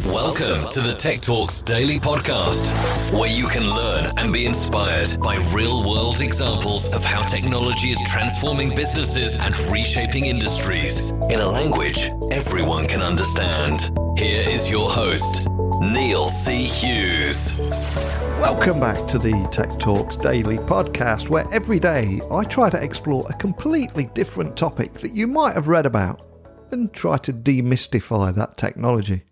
Welcome to the Tech Talks Daily Podcast, where you can learn and be inspired by real-world examples of how technology is transforming businesses and reshaping industries in a language everyone can understand. Here is your host, Neil C. Hughes. Welcome back to the Tech Talks Daily Podcast, where every day I try to explore a completely different topic that you might have read about and try to demystify that technology.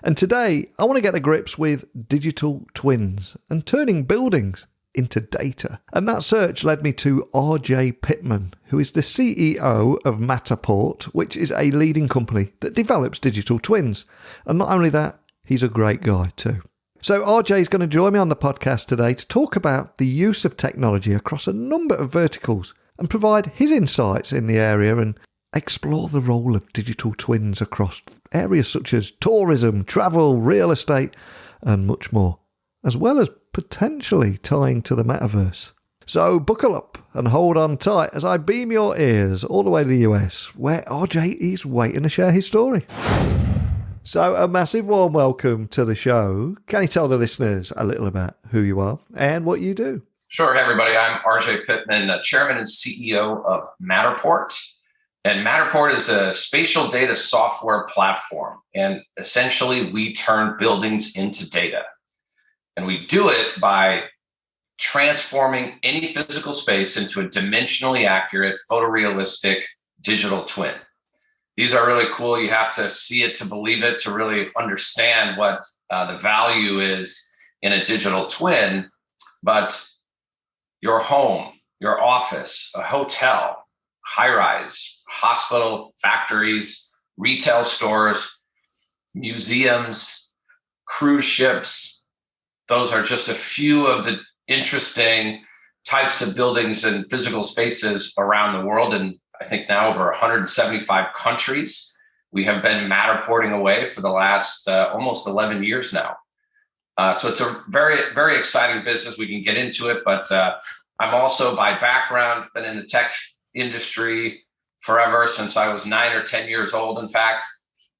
And today, I want to get to grips with digital twins and turning buildings into data. And that search led me to RJ Pittman, who is the CEO of Matterport, which is a leading company that develops digital twins. And not only that, he's a great guy too. So RJ is going to join me on the podcast today to talk about the use of technology across a number of verticals and provide his insights in the area and explore the role of digital twins across areas such as tourism, travel, real estate, and much more, as well as potentially tying to the metaverse. So buckle up and hold on tight as I beam your ears all the way to the US, where RJ is waiting to share his story. So a massive warm welcome to the show. Can you tell the listeners a little about who you are and what you do? Sure, everybody. I'm RJ Pittman, Chairman and CEO of Matterport. And Matterport is a spatial data software platform. And essentially, we turn buildings into data. And we do it by transforming any physical space into a dimensionally accurate, photorealistic digital twin. These are really cool. You have to see it to believe it, to really understand what the value is in a digital twin. But your home, your office, a hotel, high-rise, hospital, factories, retail stores, museums, cruise ships. Those are just a few of the interesting types of buildings and physical spaces around the world. And I think now over 175 countries. We have been Matterporting away for the last almost 11 years now. So it's a very, very exciting business. We can get into it, but I'm also by background been in the tech industry forever, since I was 9 or 10 years old, in fact.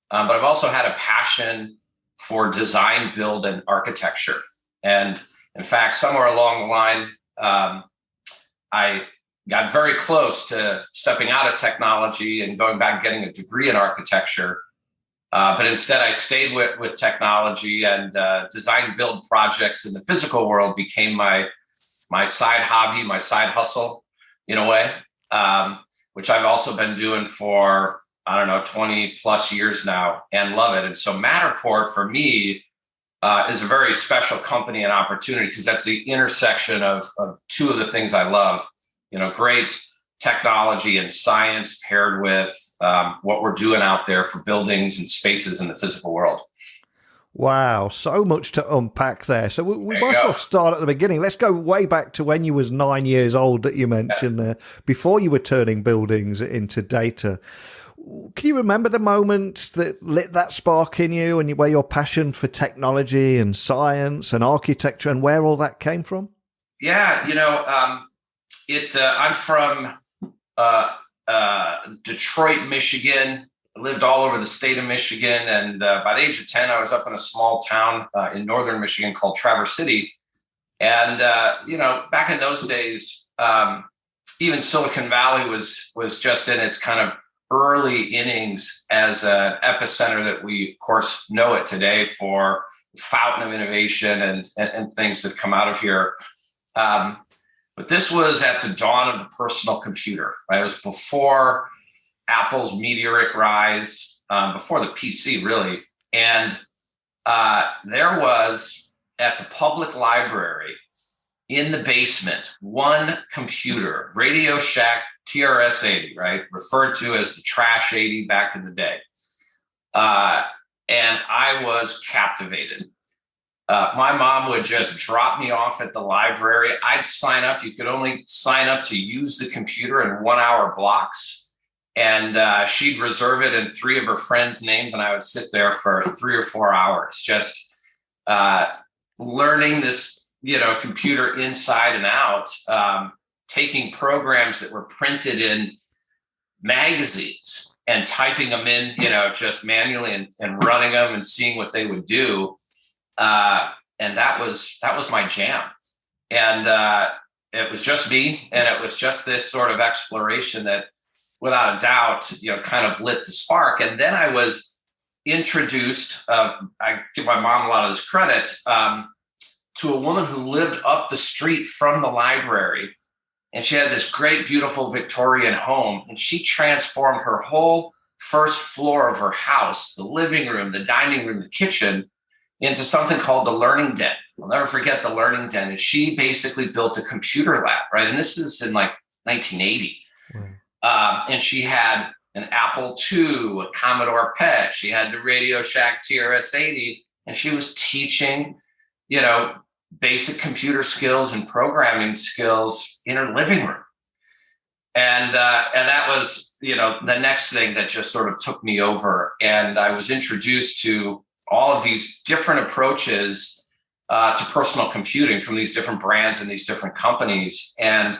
But I've also had a passion for design, build, and architecture. And in fact, somewhere along the line, I got very close to stepping out of technology and going back and getting a degree in architecture. But instead, I stayed with technology, and design build projects in the physical world became my side hobby, my side hustle in a way. Which I've also been doing for, 20 plus years now and love it. And so Matterport for me is a very special company and opportunity because that's the intersection of two of the things I love, great technology and science paired with what we're doing out there for buildings and spaces in the physical world. Wow, so much to unpack there. So we might as well start at the beginning. Let's go way back to when you was 9 years old that you mentioned there, before you were turning buildings into data. Can you remember the moment that lit that spark in you and where your passion for technology and science and architecture and where all that came from? Yeah, I'm from Detroit, Michigan. I lived all over the state of Michigan. And by the age of 10, I was up in a small town in northern Michigan called Traverse City. And, back in those days, even Silicon Valley was just in its kind of early innings as an epicenter that we, of course, know it today for fountain of innovation and things that come out of here. But this was at the dawn of the personal computer, right? It was before Apple's meteoric rise, before the PC, really. And there was, at the public library in the basement, one computer, Radio Shack TRS-80, right? Referred to as the Trash 80 back in the day. And I was captivated. My mom would just drop me off at the library. I'd sign up. You could only sign up to use the computer in 1 hour blocks. And she'd reserve it in 3 of her friends' names, and I would sit there for 3 or 4 hours, just learning this, computer inside and out, taking programs that were printed in magazines and typing them in, just manually and running them and seeing what they would do. And that was my jam. And it was just me, and it was just this sort of exploration that, without a doubt, kind of lit the spark. And then I was introduced, I give my mom a lot of this credit, to a woman who lived up the street from the library. And she had this great, beautiful Victorian home, and she transformed her whole first floor of her house, the living room, the dining room, the kitchen, into something called the Learning Den. I'll never forget the Learning Den. And she basically built a computer lab, right? And this is in like 1980. And she had an Apple II, a Commodore PET. She had the Radio Shack TRS-80, and she was teaching, basic computer skills and programming skills in her living room. And that was, the next thing that just sort of took me over. And I was introduced to all of these different approaches to personal computing from these different brands and these different companies. And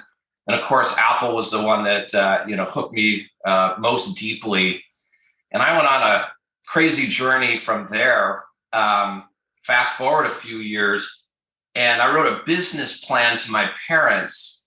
of course, Apple was the one that, hooked me most deeply. And I went on a crazy journey from there. Fast forward a few years, and I wrote a business plan to my parents,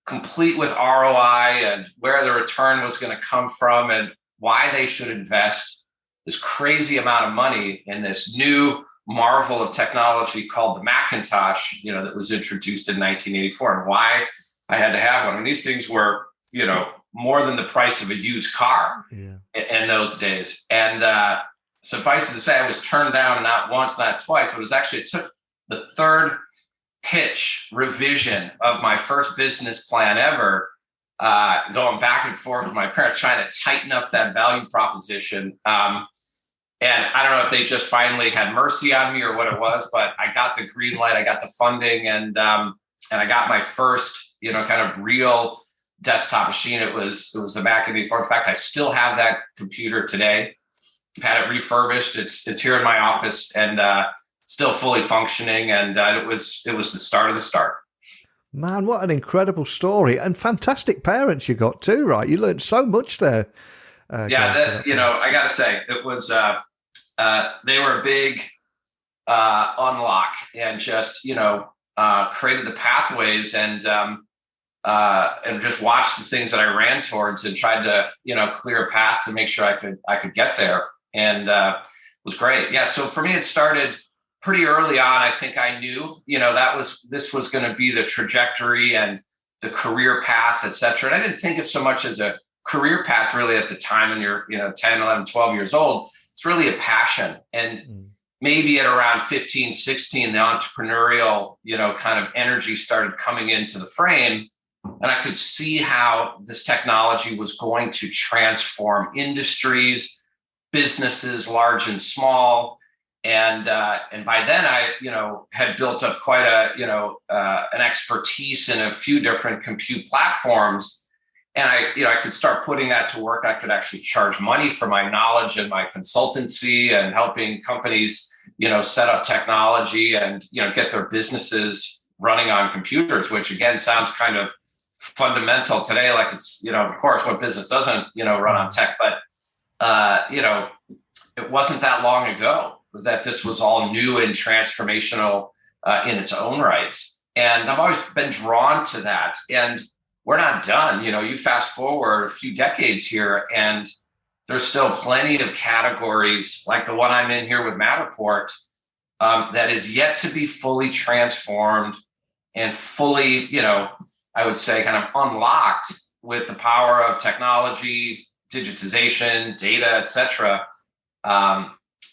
complete with ROI and where the return was going to come from and why they should invest this crazy amount of money in this new marvel of technology called the Macintosh, that was introduced in 1984, and why I had to have one. I mean, these things were, more than the price of a used car in those days. And suffice it to say, I was turned down not once, not twice, but it took the third pitch revision of my first business plan ever, going back and forth with my parents, trying to tighten up that value proposition. And I don't know if they just finally had mercy on me or what it was, but I got the green light, I got the funding, and I got my first, kind of real desktop machine. It was the Mac in 84. In fact, I still have that computer today. I've had it refurbished. It's here in my office and still fully functioning. And it was the start of the start. Man, what an incredible story, and fantastic parents you got too, right? You learned so much there. I got to say, it was they were a big unlock, and just created the pathways and just watched the things that I ran towards and tried to clear a path to make sure I could get there, and it was great. Yeah, so for me, it started pretty early on. I think I knew, this was going to be the trajectory and the career path, et cetera. And I didn't think of so much as a career path really at the time when you're, 10, 11, 12 years old. It's really a passion. And maybe at around 15, 16, the entrepreneurial, kind of energy started coming into the frame. And I could see how this technology was going to transform industries, businesses, large and small. And by then I, had built up quite an expertise in a few different compute platforms. And I could start putting that to work. I could actually charge money for my knowledge and my consultancy and helping companies, set up technology and, get their businesses running on computers, which again, sounds kind of fundamental today. Like it's, of course, what business doesn't, run on tech, but, it wasn't that long ago that this was all new and transformational in its own right. And I've always been drawn to that. And we're not done. You fast forward a few decades here, and there's still plenty of categories like the one I'm in here with Matterport that is yet to be fully transformed and fully, I would say kind of unlocked with the power of technology, digitization, data, et cetera.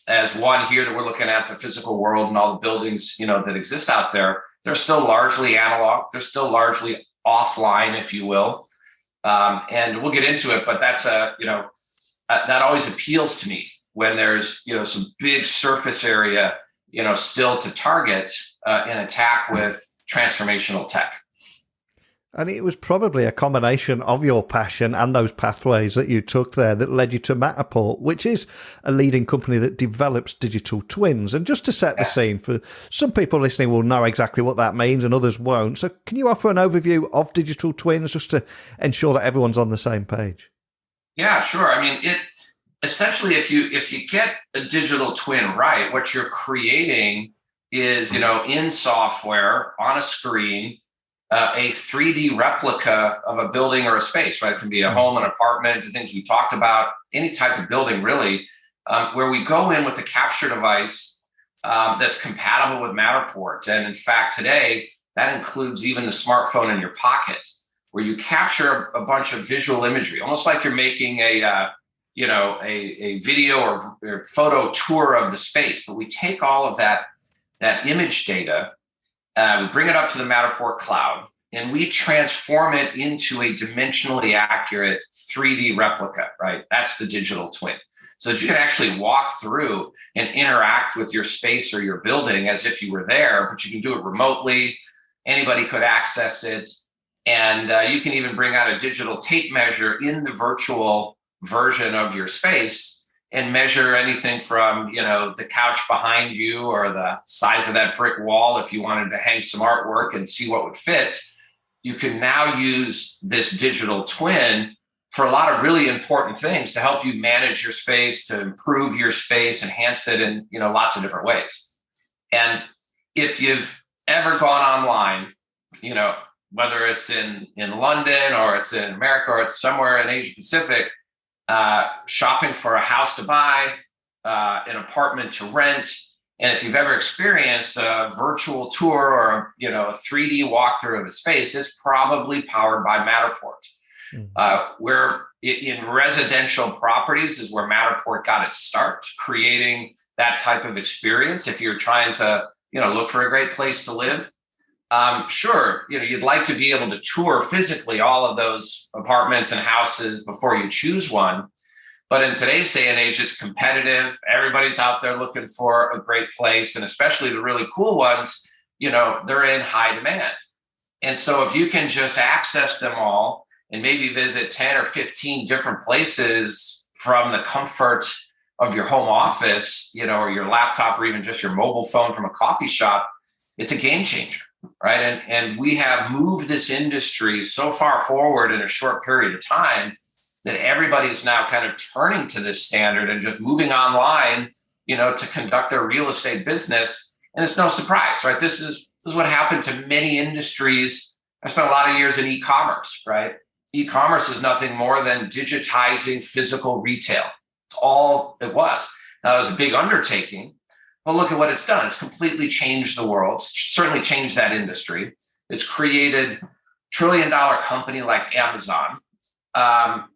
As one here that we're looking at the physical world and all the buildings, that exist out there, they're still largely analog. They're still largely offline, if you will. And we'll get into it, but that's that always appeals to me when there's, some big surface area, still to target and attack with transformational tech. And it was probably a combination of your passion and those pathways that you took there that led you to Matterport, which is a leading company that develops digital twins. And just to set the scene, for some people listening will know exactly what that means and others won't. So can you offer an overview of digital twins just to ensure that everyone's on the same page? Yeah, sure. I mean, it essentially, if you get a digital twin right, what you're creating is, in software on a screen, a 3D replica of a building or a space, right? It can be a home, an apartment, the things we talked about, any type of building really, where we go in with a capture device that's compatible with Matterport. And in fact, today, that includes even the smartphone in your pocket, where you capture a bunch of visual imagery, almost like you're making a video or photo tour of the space. But we take all of that image data, we bring it up to the Matterport cloud, and we transform it into a dimensionally accurate 3D replica, right? That's the digital twin. So that you can actually walk through and interact with your space or your building as if you were there, but you can do it remotely. Anybody could access it. And you can even bring out a digital tape measure in the virtual version of your space and measure anything from, the couch behind you or the size of that brick wall. If you wanted to hang some artwork and see what would fit, you can now use this digital twin for a lot of really important things to help you manage your space, to improve your space, enhance it in, lots of different ways. And if you've ever gone online, whether it's in London or it's in America or it's somewhere in Asia Pacific, shopping for a house to buy, an apartment to rent. And if you've ever experienced a virtual tour or a 3D walkthrough of a space, it's probably powered by Matterport. Where in residential properties is where Matterport got its start, creating that type of experience. If you're trying to look for a great place to live, sure, you'd like to be able to tour physically all of those apartments and houses before you choose one. But in today's day and age, it's competitive. Everybody's out there looking for a great place. And especially the really cool ones, they're in high demand. And so if you can just access them all and maybe visit 10 or 15 different places from the comfort of your home office, or your laptop, or even just your mobile phone from a coffee shop, it's a game changer. Right. And we have moved this industry so far forward in a short period of time that everybody's now kind of turning to this standard and just moving online, to conduct their real estate business. And it's no surprise, right? This is what happened to many industries. I spent a lot of years in e-commerce, right? E-commerce is nothing more than digitizing physical retail. It's all it was. Now, it was a big undertaking. Well, look at what it's done. It's completely changed the world. It's certainly changed that industry. It's created a trillion-dollar company like Amazon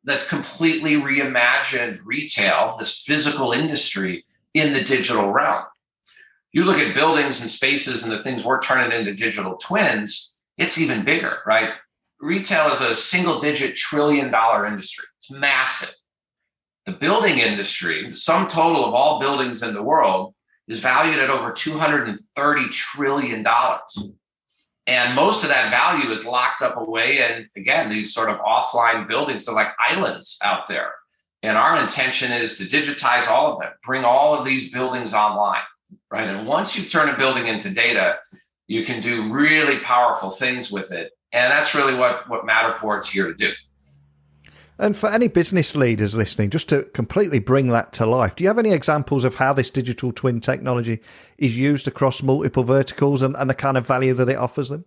that's completely reimagined retail, this physical industry, in the digital realm. You look at buildings and spaces and the things we're turning into digital twins, it's even bigger, right? Retail is a single-digit trillion-dollar industry. It's massive. The building industry, the sum total of all buildings in the world, is valued at over $230 trillion. And most of that value is locked up away in, again, these sort of offline buildings. They're like islands out there. And our intention is to digitize all of them, bring all of these buildings online, right? And once you turn a building into data, you can do really powerful things with it. And that's really what Matterport's here to do. And for any business leaders listening, just to completely bring that to life, do you have any examples of how this digital twin technology is used across multiple verticals and the kind of value that it offers them?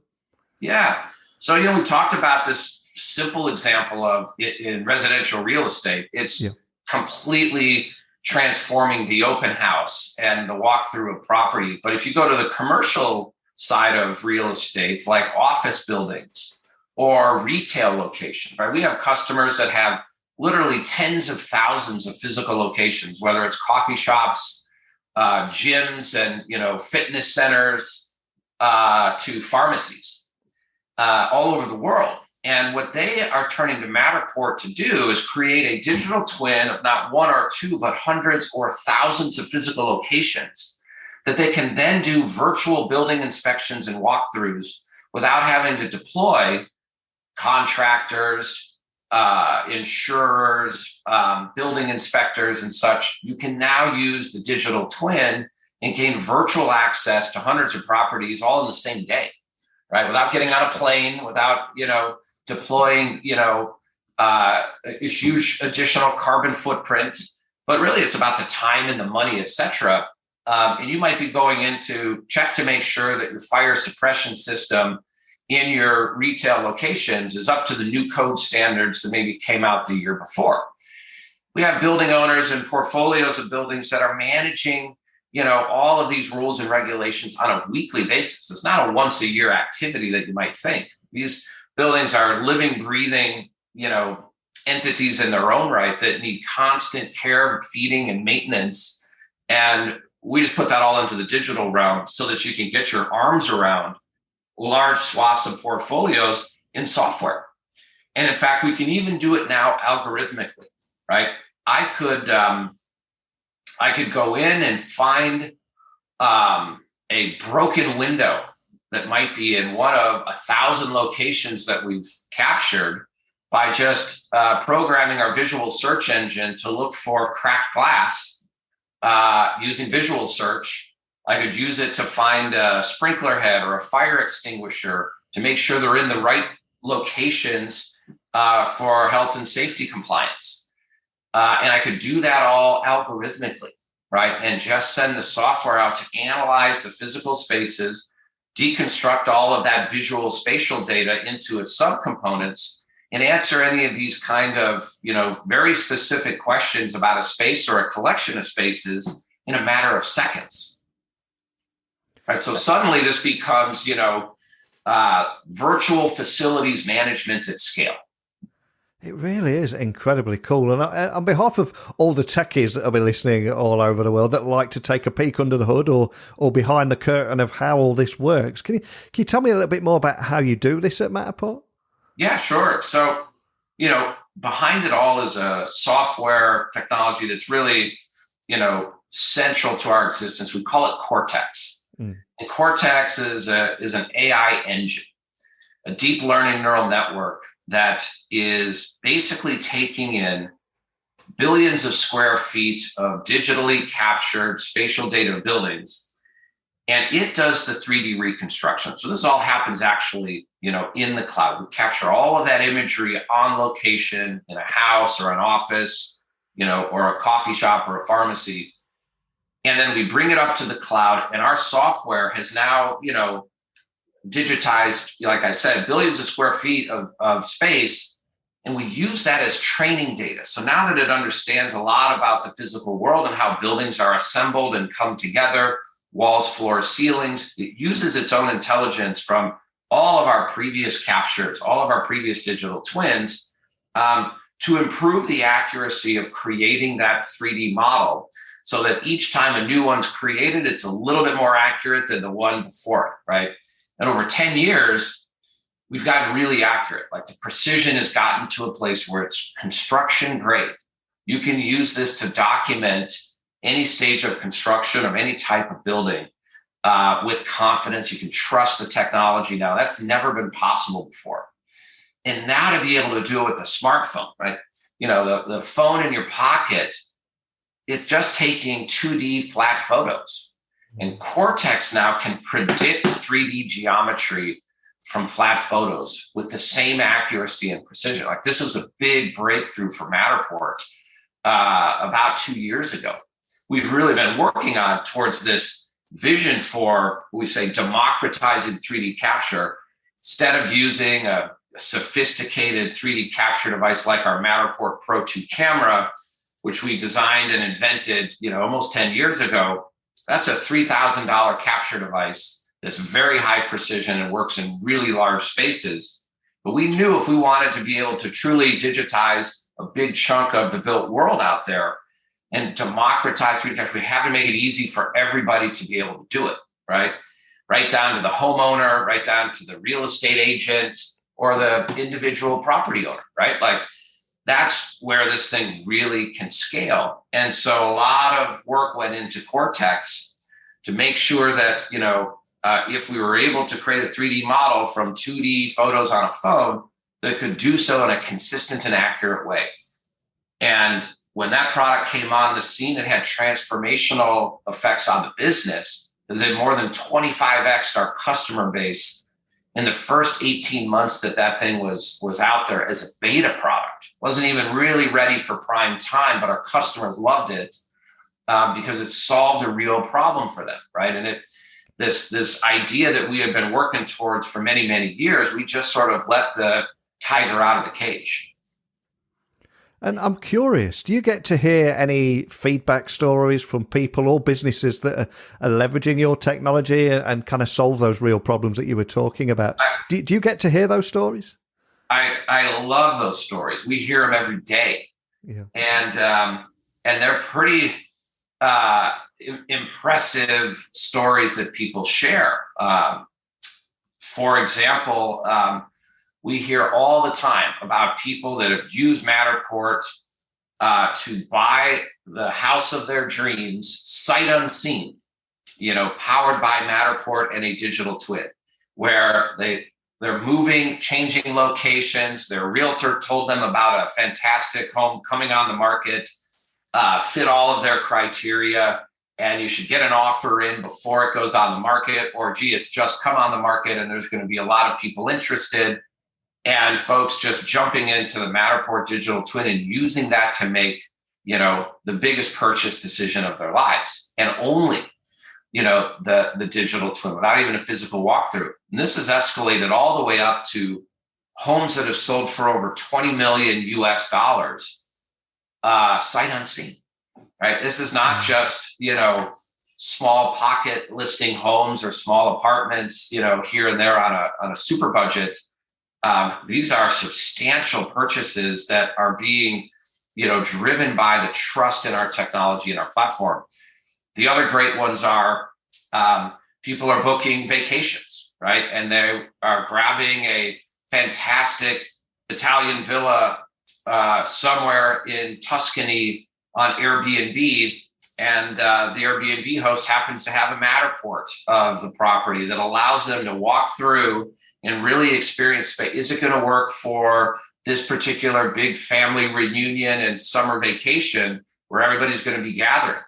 Yeah. So, we talked about this simple example of it in residential real estate. It's completely transforming the open house and the walkthrough of property. But if you go to the commercial side of real estate, like office buildings or retail locations, right? We have customers that have literally tens of thousands of physical locations, whether it's coffee shops, gyms, and fitness centers, to pharmacies all over the world. And what they are turning to Matterport to do is create a digital twin of not one or two, but hundreds or thousands of physical locations that they can then do virtual building inspections and walkthroughs without having to deploy contractors, insurers, building inspectors, and such. You can now use the digital twin and gain virtual access to hundreds of properties all in the same day, right? Without getting on a plane, without, deploying, a huge additional carbon footprint, but really it's about the time and the money, et cetera. And you might be going in to check to make sure that your fire suppression system in your retail locations is up to the new code standards that maybe came out the year before. We have building owners and portfolios of buildings that are managing, all of these rules and regulations on a weekly basis. It's not a once a year activity that you might think. These buildings are living, breathing, entities in their own right that need constant care, feeding, and maintenance. And we just put that all into the digital realm so that you can get your arms around large swaths of portfolios in software. And in fact, we can even do it now algorithmically, right? I could go in and find a broken window that might be in one of 1,000 locations that we've captured by just programming our visual search engine to look for cracked glass using visual search. I could use it to find a sprinkler head or a fire extinguisher to make sure they're in the right locations for health and safety compliance. And I could do that all algorithmically, right? And just send the software out to analyze the physical spaces, deconstruct all of that visual spatial data into its subcomponents, and answer any of these kind of, very specific questions about a space or a collection of spaces in a matter of seconds. Right. So suddenly this becomes, virtual facilities management at scale. It really is incredibly cool. And on behalf of all the techies that have been listening all over the world that like to take a peek under the hood or behind the curtain of how all this works, can you tell me a little bit more about how you do this at Matterport? Yeah, sure. So, behind it all is a software technology that's really, central to our existence. We call it Cortex. And Cortex is an AI engine, a deep learning neural network that is basically taking in billions of square feet of digitally captured spatial data of buildings, and it does the 3D reconstruction. So this all happens actually, in the cloud. We capture all of that imagery on location in a house or an office, or a coffee shop or a pharmacy. And then we bring it up to the cloud, and our software has now, digitized, like I said, billions of square feet of space. And we use that as training data. So now that it understands a lot about the physical world and how buildings are assembled and come together, walls, floors, ceilings, it uses its own intelligence from all of our previous captures, all of our previous digital twins, to improve the accuracy of creating that 3D model so that each time a new one's created, it's a little bit more accurate than the one before it, right? And over 10 years, we've gotten really accurate. Like the precision has gotten to a place where it's construction grade. You can use this to document any stage of construction of any type of building with confidence. You can trust the technology now. That's never been possible before. And now to be able to do it with the smartphone, right? The phone in your pocket, it's just taking 2D flat photos. And Cortex now can predict 3D geometry from flat photos with the same accuracy and precision. Like this was a big breakthrough for Matterport about 2 years ago. We've really been working on towards this vision for, we say, democratizing 3D capture. Instead of using a sophisticated 3D capture device like our Matterport Pro 2 camera, which we designed and invented, almost 10 years ago, that's a $3,000 capture device that's very high precision and works in really large spaces. But we knew if we wanted to be able to truly digitize a big chunk of the built world out there and democratize 3D capture, we have to make it easy for everybody to be able to do it, right? Right down to the homeowner, right down to the real estate agent or the individual property owner, right? Like that's where this thing really can scale. And so a lot of work went into Cortex to make sure that, if we were able to create a 3D model from 2D photos on a phone, that it could do so in a consistent and accurate way. And when that product came on the scene, it had transformational effects on the business because it more than 25x'd our customer base in the first 18 months that thing was out there as a beta product. wasn't even really ready for prime time, but our customers loved it because it solved a real problem for them, right? And this idea that we had been working towards for many, many years, we just sort of let the tiger out of the cage. And I'm curious, do you get to hear any feedback stories from people or businesses that are leveraging your technology and kind of solve those real problems that you were talking about? Do you get to hear those stories? I love those stories. We hear them every day. Yeah. And they're pretty impressive stories that people share. For example, we hear all the time about people that have used Matterport to buy the house of their dreams, sight unseen, powered by Matterport and a digital twin, where they're moving, changing locations. Their realtor told them about a fantastic home coming on the market, fit all of their criteria, and you should get an offer in before it goes on the market, or gee, it's just come on the market and there's going to be a lot of people interested. And folks just jumping into the Matterport digital twin and using that to make, the biggest purchase decision of their lives, and only, the digital twin without even a physical walkthrough. And this has escalated all the way up to homes that have sold for over 20 million US dollars, sight unseen, right? This is not just, small pocket listing homes or small apartments, here and there on a super budget. These are substantial purchases that are being, driven by the trust in our technology and our platform. The other great ones are people are booking vacations, right? And they are grabbing a fantastic Italian villa somewhere in Tuscany on Airbnb. And the Airbnb host happens to have a Matterport of the property that allows them to walk through and really experience space. Is it going to work for this particular big family reunion and summer vacation where everybody's going to be gathering?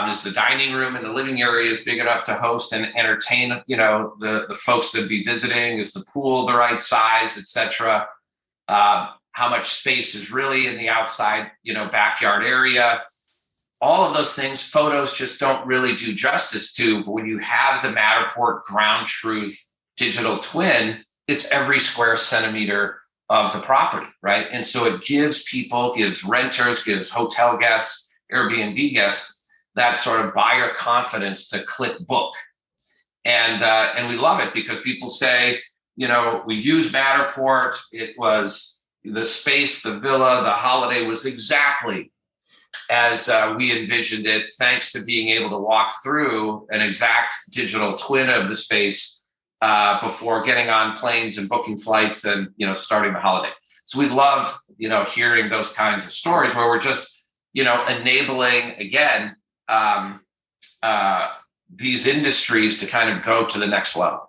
Is the dining room and the living area is big enough to host and entertain, the folks that be visiting? Is the pool the right size, et cetera? How much space is really in the outside, backyard area? All of those things, photos just don't really do justice to. But when you have the Matterport ground truth digital twin, it's every square centimeter of the property, right? And so it gives renters, gives hotel guests, Airbnb guests, that sort of buyer confidence to click book. And we love it because people say, we use Matterport. It was the space, the villa, the holiday was exactly as we envisioned it, thanks to being able to walk through an exact digital twin of the space before getting on planes and booking flights and, starting the holiday. So we love, hearing those kinds of stories where we're just, enabling, again, these industries to kind of go to the next level.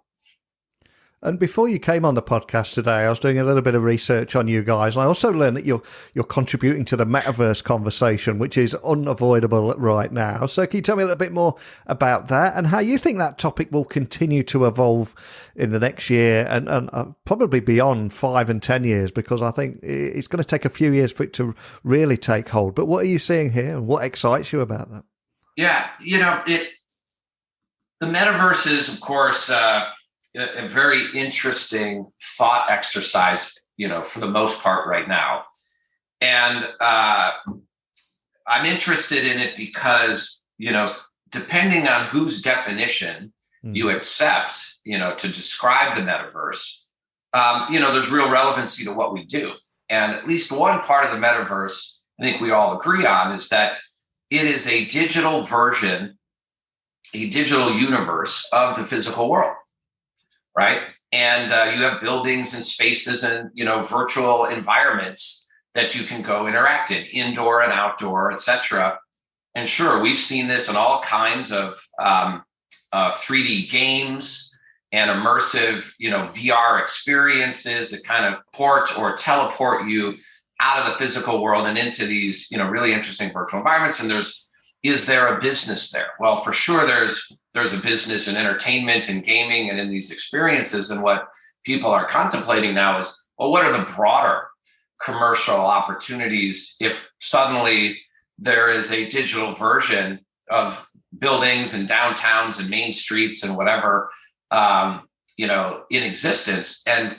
And before you came on the podcast today, I was doing a little bit of research on you guys, and I also learned that you're contributing to the metaverse conversation, which is unavoidable right now. So can you tell me a little bit more about that and how you think that topic will continue to evolve in the next year and probably beyond 5 and 10 years, because I think it's going to take a few years for it to really take hold. But what are you seeing here and what excites you about that? Yeah, the metaverse is, of course, a very interesting thought exercise, for the most part right now. And I'm interested in it because, depending on whose definition you accept, to describe the metaverse, there's real relevancy to what we do. And at least one part of the metaverse, I think we all agree on, is that it is a digital version, a digital universe of the physical world. Right. And you have buildings and spaces and, virtual environments that you can go interact in, indoor and outdoor, et cetera. And sure, we've seen this in all kinds of 3D games and immersive, VR experiences that kind of port or teleport you out of the physical world and into these, really interesting virtual environments. And is there a business there? Well, for sure, there's a business in entertainment and gaming and in these experiences. And what people are contemplating now is, well, what are the broader commercial opportunities if suddenly there is a digital version of buildings and downtowns and main streets and whatever, in existence. And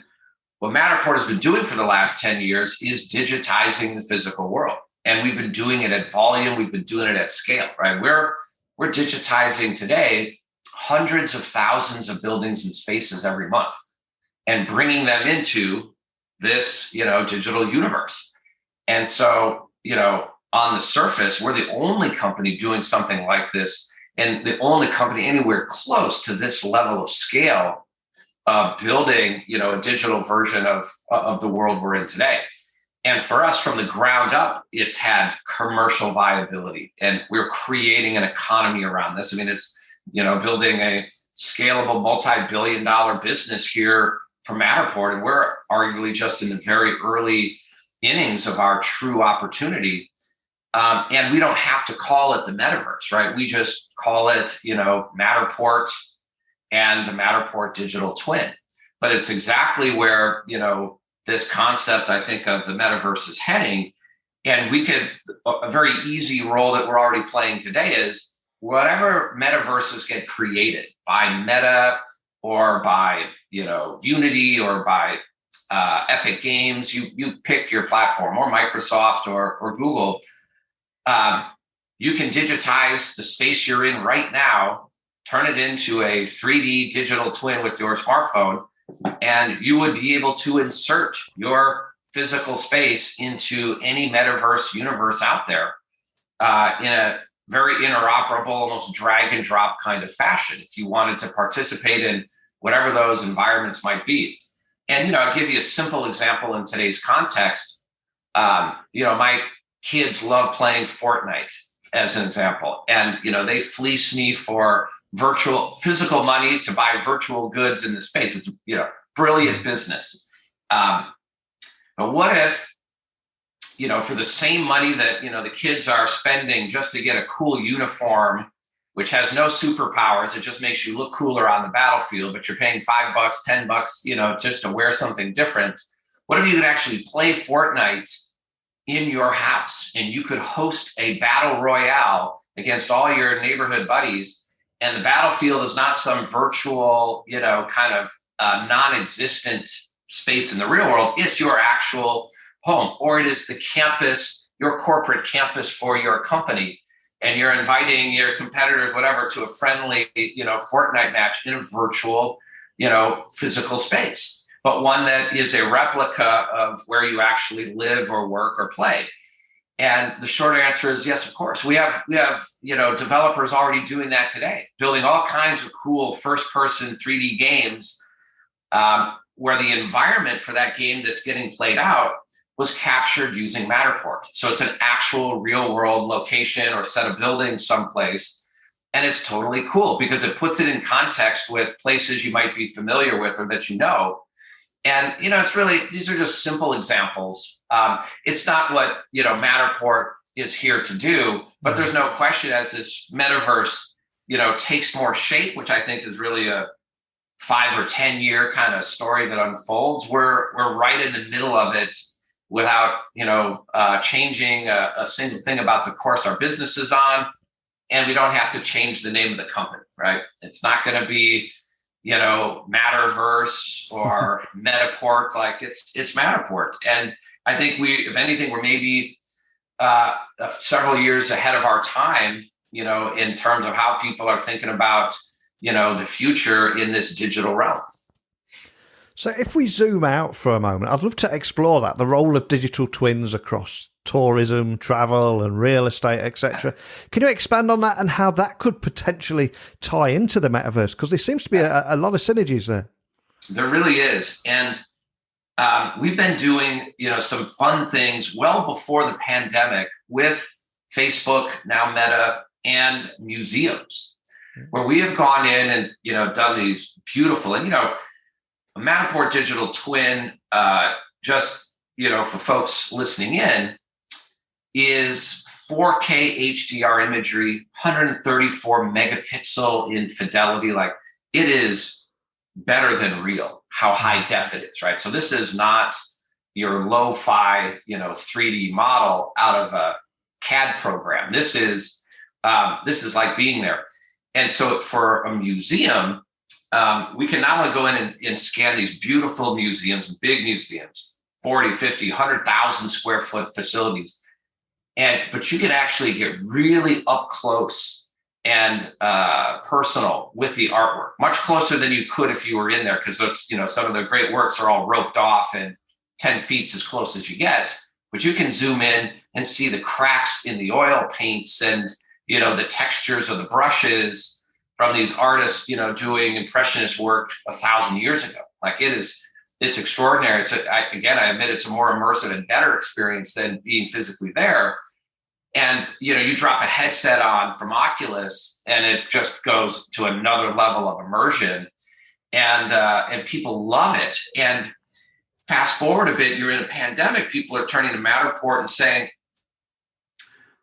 what Matterport has been doing for the last 10 years is digitizing the physical world. And we've been doing it at volume. We've been doing it at scale, right? We're digitizing today hundreds of thousands of buildings and spaces every month and bringing them into this, digital universe. And so, on the surface, we're the only company doing something like this and the only company anywhere close to this level of scale, building, a digital version of the world we're in today. And for us, from the ground up, it's had commercial viability, and we're creating an economy around this. I mean, it's, building a scalable multi-billion-dollar business here for Matterport, and we're arguably just in the very early innings of our true opportunity. And we don't have to call it the metaverse, right? We just call it, Matterport and the Matterport digital twin. But it's exactly where, this concept, I think, of the metaverse is heading. And a very easy role that we're already playing today is whatever metaverses get created by Meta or by, Unity or by Epic Games, you pick your platform, or Microsoft or Google. You can digitize the space you're in right now, turn it into a 3D digital twin with your smartphone, and you would be able to insert your physical space into any metaverse universe out there in a very interoperable, almost drag and drop kind of fashion, if you wanted to participate in whatever those environments might be. And, I'll give you a simple example in today's context. My kids love playing Fortnite, as an example. And, they fleece me for physical money to buy virtual goods in the space. It's, brilliant business. But what if, for the same money that, the kids are spending just to get a cool uniform, which has no superpowers, it just makes you look cooler on the battlefield, but you're paying $5, $10, just to wear something different. What if you could actually play Fortnite in your house and you could host a battle royale against all your neighborhood buddies, and the battlefield is not some virtual, kind of non-existent space in the real world. It's your actual home, or it is the campus, your corporate campus for your company. And you're inviting your competitors, whatever, to a friendly, Fortnite match in a virtual, physical space, but one that is a replica of where you actually live or work or play. And the short answer is yes, of course. We have developers already doing that today, building all kinds of cool first-person 3D games where the environment for that game that's getting played out was captured using Matterport. So it's an actual real-world location or set of buildings someplace, and it's totally cool because it puts it in context with places you might be familiar with or that you know. And, it's really, these are just simple examples. It's not what, Matterport is here to do, but there's no question as this metaverse, takes more shape, which I think is really a 5 or 10 year kind of story that unfolds. We're right in the middle of it without, changing a single thing about the course our business is on. And we don't have to change the name of the company, right? It's not going to be, Matterverse or Metaport, like it's Matterport. And I think if anything, we're maybe several years ahead of our time, in terms of how people are thinking about, the future in this digital realm. So if we zoom out for a moment, I'd love to explore the role of digital twins across tourism, travel and real estate, etc. Can you expand on that and how that could potentially tie into the metaverse? Because there seems to be a lot of synergies there. There really is. And we've been doing, some fun things well before the pandemic with Facebook, now Meta, and museums, where we have gone in and, done these beautiful, and, a Matterport digital twin, just, for folks listening in, is 4K HDR imagery, 134 megapixel in fidelity. Like, it is better than real, how high def it is, right? So this is not, your lo-fi, 3D model out of a CAD program. This is like being there. And so for a museum, we can not only go in and scan these beautiful museums and big museums, 40, 50, 100,000 square foot facilities. But you can actually get really up close and personal with the artwork, much closer than you could if you were in there, because some of the great works are all roped off and 10 feet's as close as you get. But you can zoom in and see the cracks in the oil paints and the textures of the brushes from these artists, doing impressionist work 1,000 years ago. Like it's extraordinary. I admit it's a more immersive and better experience than being physically there. And you drop a headset on from Oculus, and it just goes to another level of immersion, and people love it. And fast forward a bit, you're in a pandemic. People are turning to Matterport and saying,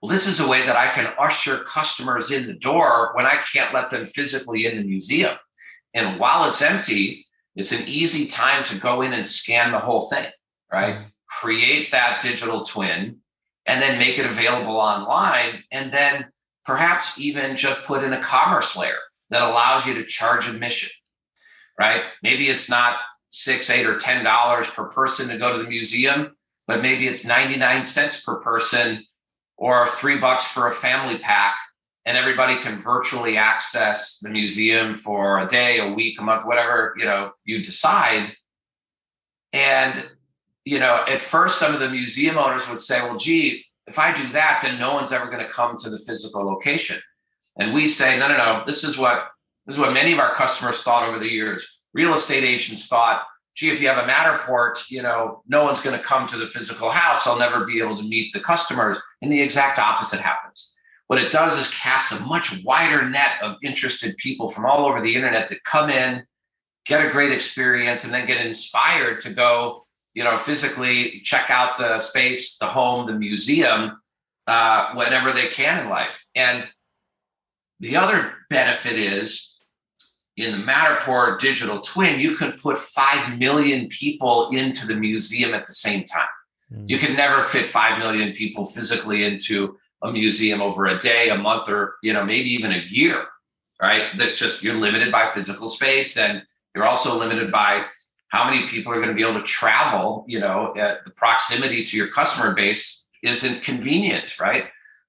well, this is a way that I can usher customers in the door when I can't let them physically in the museum. And while it's empty, it's an easy time to go in and scan the whole thing, right? Mm-hmm. Create that digital twin and then make it available online. And then perhaps even just put in a commerce layer that allows you to charge admission, right? Maybe it's not $6, $8, or $10 per person to go to the museum, but maybe it's 99 cents per person or $3 for a family pack, and everybody can virtually access the museum for a day, a week, a month, whatever, you decide. And, at first some of the museum owners would say, well, gee, if I do that, then no one's ever going to come to the physical location. And we say, no. This is what many of our customers thought over the years. Real estate agents thought, gee, if you have a Matterport, no one's going to come to the physical house. I'll never be able to meet the customers. And the exact opposite happens. What it does is cast a much wider net of interested people from all over the internet that come in, get a great experience, and then get inspired to go, physically check out the space, the home, the museum, whenever they can in life. And the other benefit is, in the Matterport digital twin, you can put 5 million people into the museum at the same time. Mm. You can never fit 5 million people physically into a museum over a day, a month, or maybe even a year, right? That's just, you're limited by physical space, and you're also limited by how many people are going to be able to travel. The proximity to your customer base isn't convenient, right?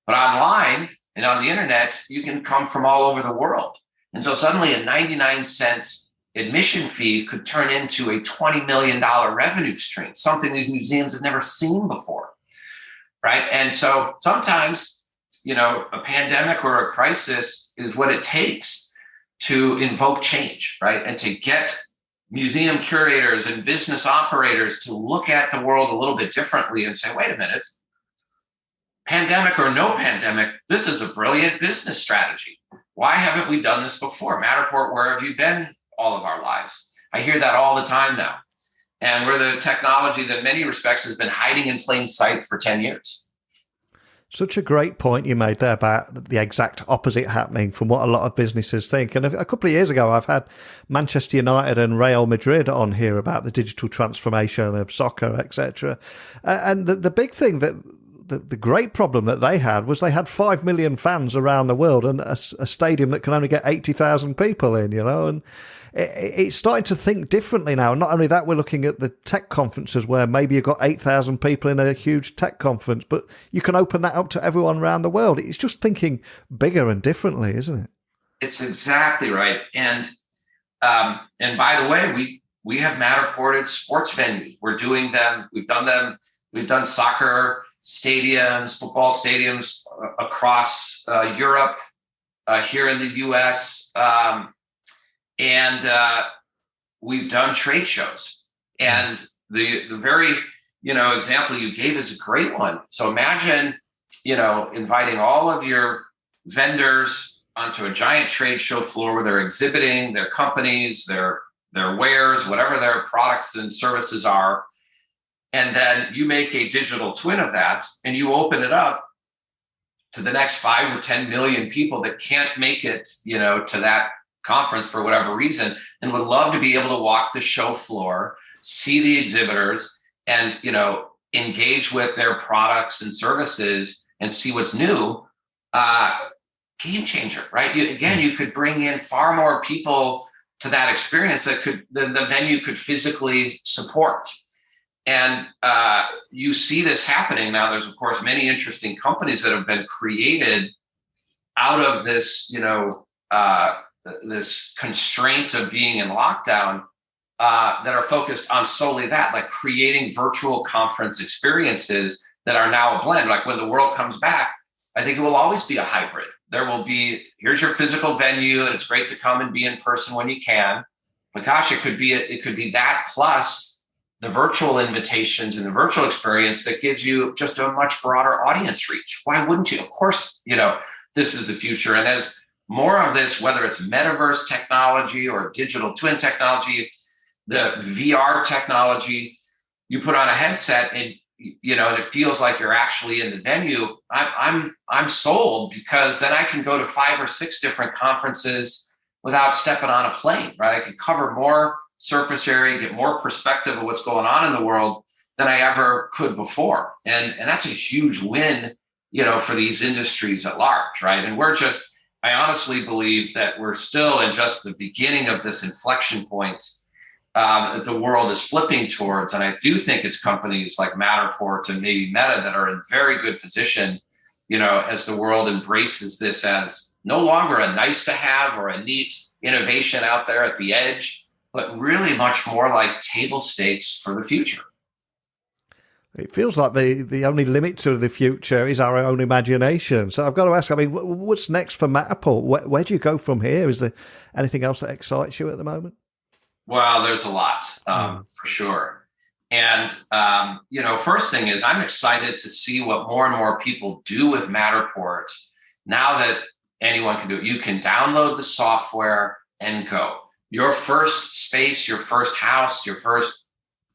But online and on the internet, you can come from all over the world. And so suddenly a 99-cent admission fee could turn into a $20 million revenue stream, something these museums have never seen before, right? And so sometimes, a pandemic or a crisis is what it takes to invoke change, right? And to get museum curators and business operators to look at the world a little bit differently and say, wait a minute, pandemic or no pandemic, this is a brilliant business strategy. Why haven't we done this before? Matterport, where have you been all of our lives? I hear that all the time now. And we're the technology that in many respects has been hiding in plain sight for 10 years. Such a great point you made there about the exact opposite happening from what a lot of businesses think. And a couple of years ago, I've had Manchester United and Real Madrid on here about the digital transformation of soccer, etc. And the big thing that the great problem that they had was they had 5 million fans around the world and a stadium that can only get 80,000 people in, and it's starting to think differently now. Not only that, we're looking at the tech conferences where maybe you've got 8,000 people in a huge tech conference, but you can open that up to everyone around the world. It's just thinking bigger and differently, isn't it? It's exactly right. And by the way, we have Matterported sports venues. We're doing them. We've done them. We've done soccer stadiums, football stadiums across Europe, here in the US, and we've done trade shows. And the very example you gave is a great one. So imagine inviting all of your vendors onto a giant trade show floor where they're exhibiting their companies, their wares, whatever their products and services are. And then you make a digital twin of that and you open it up to the next 5 or 10 million people that can't make it, to that conference for whatever reason, and would love to be able to walk the show floor, see the exhibitors, and, engage with their products and services and see what's new, game changer, right? You could bring in far more people to that experience than the venue could physically support. And you see this happening now. There's, of course, many interesting companies that have been created out of this, this constraint of being in lockdown, that are focused on solely that, like creating virtual conference experiences that are now a blend. Like when the world comes back, I think it will always be a hybrid. There will be, here's your physical venue, and it's great to come and be in person when you can. But gosh, it could be that plus the virtual invitations and the virtual experience that gives you just a much broader audience reach. Why wouldn't you? Of course, this is the future. And as more of this, whether it's metaverse technology or digital twin technology, the VR technology, you put on a headset and and it feels like you're actually in the venue. I'm sold, because then I can go to 5 or 6 different conferences without stepping on a plane, right? I can cover more surface area, get more perspective of what's going on in the world than I ever could before. And that's a huge win, for these industries at large, right? And I honestly believe that we're still in just the beginning of this inflection point that the world is flipping towards. And I do think it's companies like Matterport and maybe Meta that are in very good position, as the world embraces this as no longer a nice to have or a neat innovation out there at the edge, but really much more like table stakes for the future. It feels like the only limit to the future is our own imagination. So I've got to ask, what's next for Matterport? Where do you go from here? Is there anything else that excites you at the moment? Well, there's a lot, for sure. And, first thing is I'm excited to see what more and more people do with Matterport now that anyone can do it. You can download the software and go. Your first space, your first house, your first,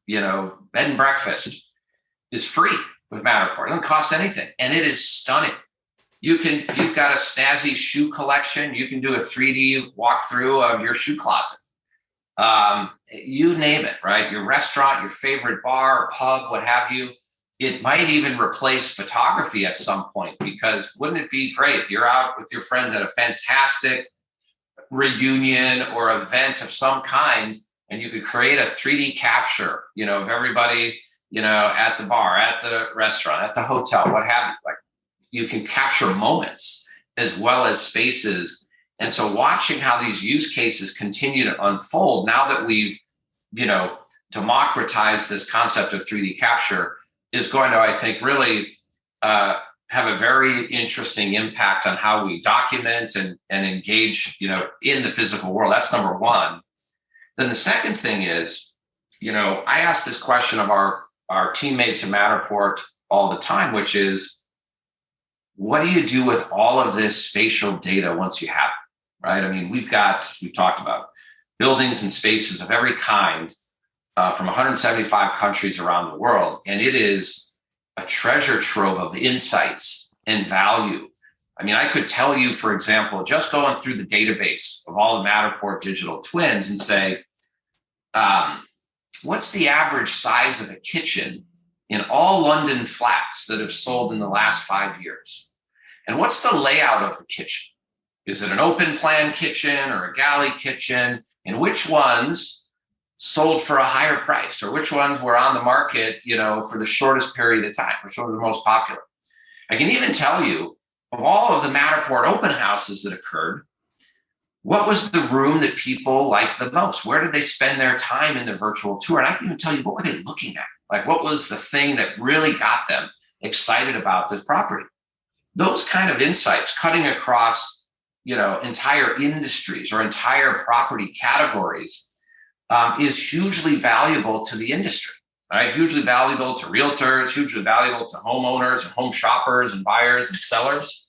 bed and breakfast is free with Matterport. It doesn't cost anything. And it is stunning. If you've got a snazzy shoe collection, you can do a 3D walkthrough of your shoe closet. You name it, right? Your restaurant, your favorite bar, or pub, what have you. It might even replace photography at some point, because wouldn't it be great? You're out with your friends at a fantastic reunion or event of some kind, and you could create a 3D capture, of everybody, at the bar, at the restaurant, at the hotel, what have you. Like, you can capture moments as well as spaces. And so watching how these use cases continue to unfold, now that we've, democratized this concept of 3D capture, is going to, I think, really have a very interesting impact on how we document and engage, in the physical world. That's number one. Then the second thing is, I ask this question of our teammates at Matterport all the time, which is, what do you do with all of this spatial data once you have it, right? I mean, we've talked about buildings and spaces of every kind from 175 countries around the world. And it is a treasure trove of insights and value. I mean, I could tell you, for example, just going through the database of all the Matterport digital twins and say, what's the average size of a kitchen in all London flats that have sold in the last 5 years? And what's the layout of the kitchen? Is it an open plan kitchen or a galley kitchen? And which ones sold for a higher price, or which ones were on the market, for the shortest period of time, which were the most popular? I can even tell you, of all of the Matterport open houses that occurred, what was the room that people liked the most? Where did they spend their time in the virtual tour? And I can even tell you, what were they looking at? Like, what was the thing that really got them excited about this property? Those kind of insights cutting across, entire industries or entire property categories is hugely valuable to the industry, right? Hugely valuable to realtors, hugely valuable to homeowners and home shoppers and buyers and sellers.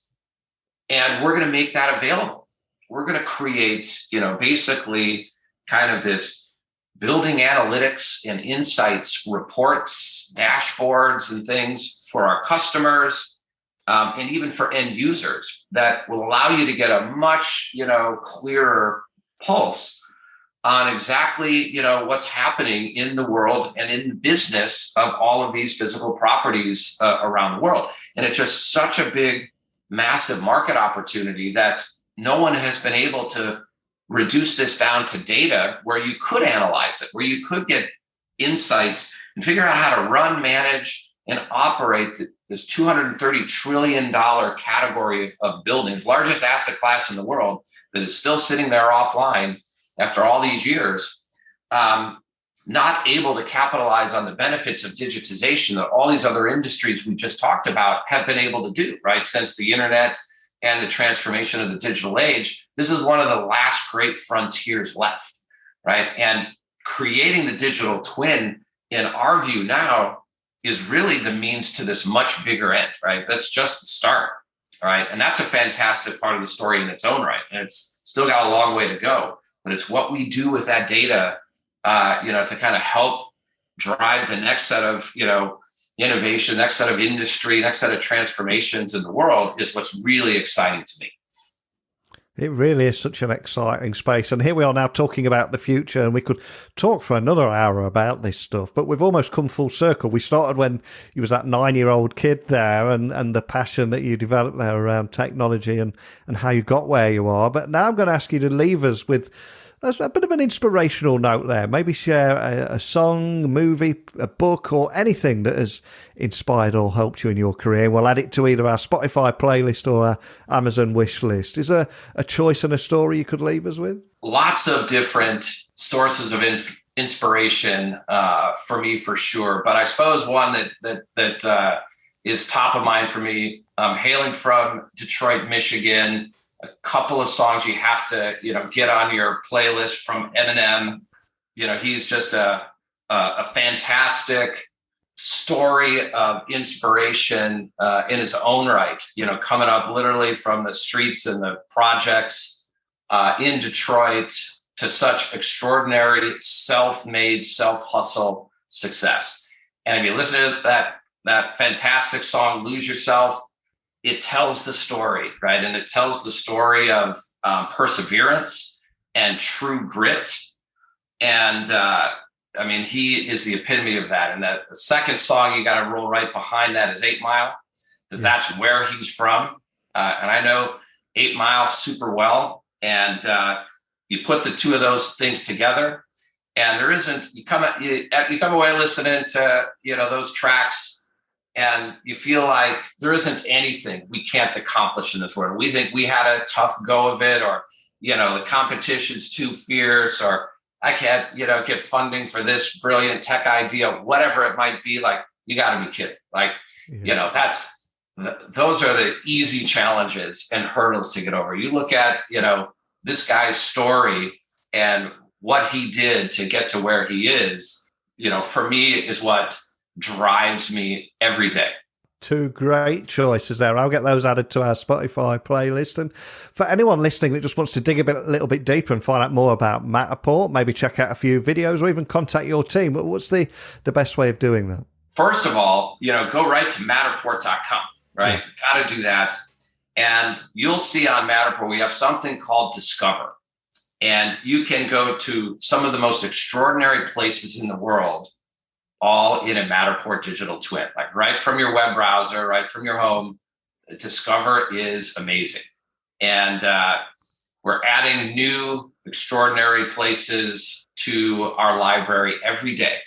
And we're going to make that available. We're going to create, basically kind of this building analytics and insights reports, dashboards and things for our customers, and even for end users, that will allow you to get a much, clearer pulse on exactly, what's happening in the world and in the business of all of these physical properties around the world. And it's just such a big, massive market opportunity that no one has been able to reduce this down to data where you could analyze it, where you could get insights and figure out how to run, manage, and operate this $230 trillion category of buildings, largest asset class in the world, that is still sitting there offline after all these years, not able to capitalize on the benefits of digitization that all these other industries we just talked about have been able to do, right? Since the internet and the transformation of the digital age, this is one of the last great frontiers left, right? And creating the digital twin, in our view now, is really the means to this much bigger end, right? That's just the start, right? And that's a fantastic part of the story in its own right. And it's still got a long way to go, but it's what we do with that data, to kind of help drive the next set of, innovation, next set of industry, next set of transformations in the world is what's really exciting to me. It really is such an exciting space. And here we are now talking about the future, and we could talk for another hour about this stuff, but we've almost come full circle. We started when you was that 9-year-old kid there and the passion that you developed there around technology and how you got where you are. But now I'm going to ask you to leave us with a bit of an inspirational note there. Maybe share a song, a movie, a book, or anything that has inspired or helped you in your career. We'll add it to either our Spotify playlist or our Amazon wish list. Is there a choice and a story you could leave us with? Lots of different sources of inspiration for me, for sure. But I suppose one that is top of mind for me, hailing from Detroit, Michigan. A couple of songs you have to, get on your playlist from Eminem. He's just a fantastic story of inspiration in his own right, coming up literally from the streets and the projects in Detroit to such extraordinary self-made, self-hustle success. And if you listen to that fantastic song, Lose Yourself, it tells the story, right? And it tells the story of perseverance and true grit. And he is the epitome of that. And that the second song you got to roll right behind that is 8 Mile, because that's where he's from. And I know 8 Mile super well. And you put the two of those things together, and there isn't, you come away listening to, those tracks, and you feel like there isn't anything we can't accomplish in this world. We think we had a tough go of it, or, the competition's too fierce, or I can't, get funding for this brilliant tech idea, whatever it might be. Like, you got to be kidding. Like, those are the easy challenges and hurdles to get over. You look at, this guy's story and what he did to get to where he is, for me is what drives me every day. Two great choices there. I'll get those added to our Spotify playlist. And for anyone listening that just wants to dig a little bit deeper and find out more about Matterport, maybe check out a few videos or even contact your team. But what's the best way of doing that? First of all, go right to Matterport.com, right? Yeah. Got to do that. And you'll see on Matterport, we have something called Discover. And you can go to some of the most extraordinary places in the world, all in a Matterport digital twin, like right from your web browser, right from your home. Discover is amazing. And we're adding new extraordinary places to our library every day.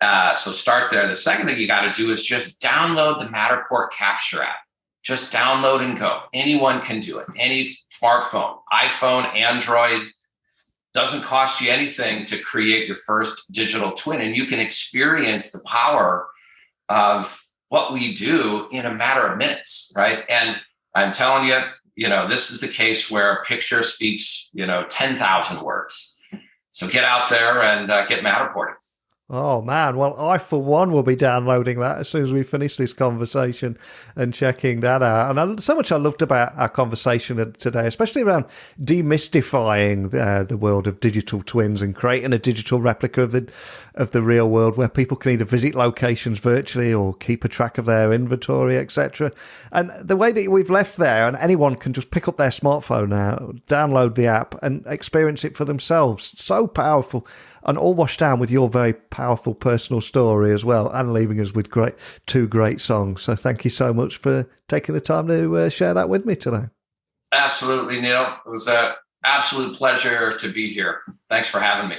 So start there. The second thing you got to do is just download the Matterport Capture app. Just download and go. Anyone can do it. Any smartphone, iPhone, Android. Doesn't cost you anything to create your first digital twin, and you can experience the power of what we do in a matter of minutes, right? And I'm telling you, this is the case where a picture speaks, 10,000 words. So get out there and get Matterporting. Oh, man. Well, I, for one, will be downloading that as soon as we finish this conversation and checking that out. And so much I loved about our conversation today, especially around demystifying the world of digital twins and creating a digital replica of the real world where people can either visit locations virtually or keep a track of their inventory, etc. And the way that we've left there, and anyone can just pick up their smartphone now, download the app and experience it for themselves. So powerful. And all washed down with your very powerful personal story as well, and leaving us with two great songs. So thank you so much for taking the time to share that with me today. Absolutely, Neil. It was an absolute pleasure to be here. Thanks for having me.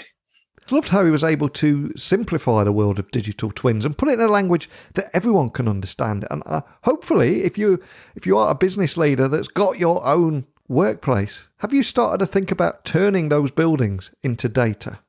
I loved how he was able to simplify the world of digital twins and put it in a language that everyone can understand. And hopefully, if you are a business leader that's got your own workplace, have you started to think about turning those buildings into data?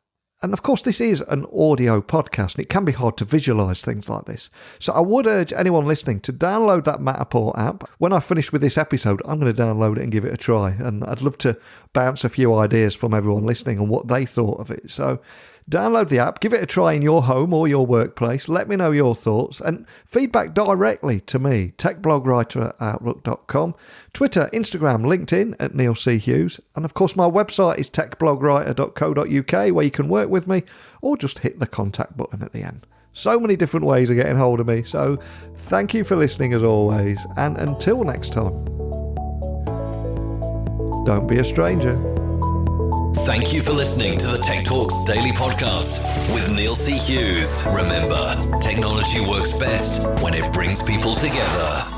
And of course, this is an audio podcast, and it can be hard to visualize things like this. So I would urge anyone listening to download that Matterport app. When I finish with this episode, I'm going to download it and give it a try. And I'd love to bounce a few ideas from everyone listening on what they thought of it. So download the app, give it a try in your home or your workplace. Let me know your thoughts and feedback directly to me, techblogwriter@outlook.com, Twitter, Instagram, LinkedIn at Neil C. Hughes. And of course, my website is techblogwriter.co.uk, where you can work with me or just hit the contact button at the end. So many different ways of getting hold of me. So thank you for listening as always. And until next time, don't be a stranger. Thank you for listening to the Tech Talks Daily Podcast with Neil C. Hughes. Remember, technology works best when it brings people together.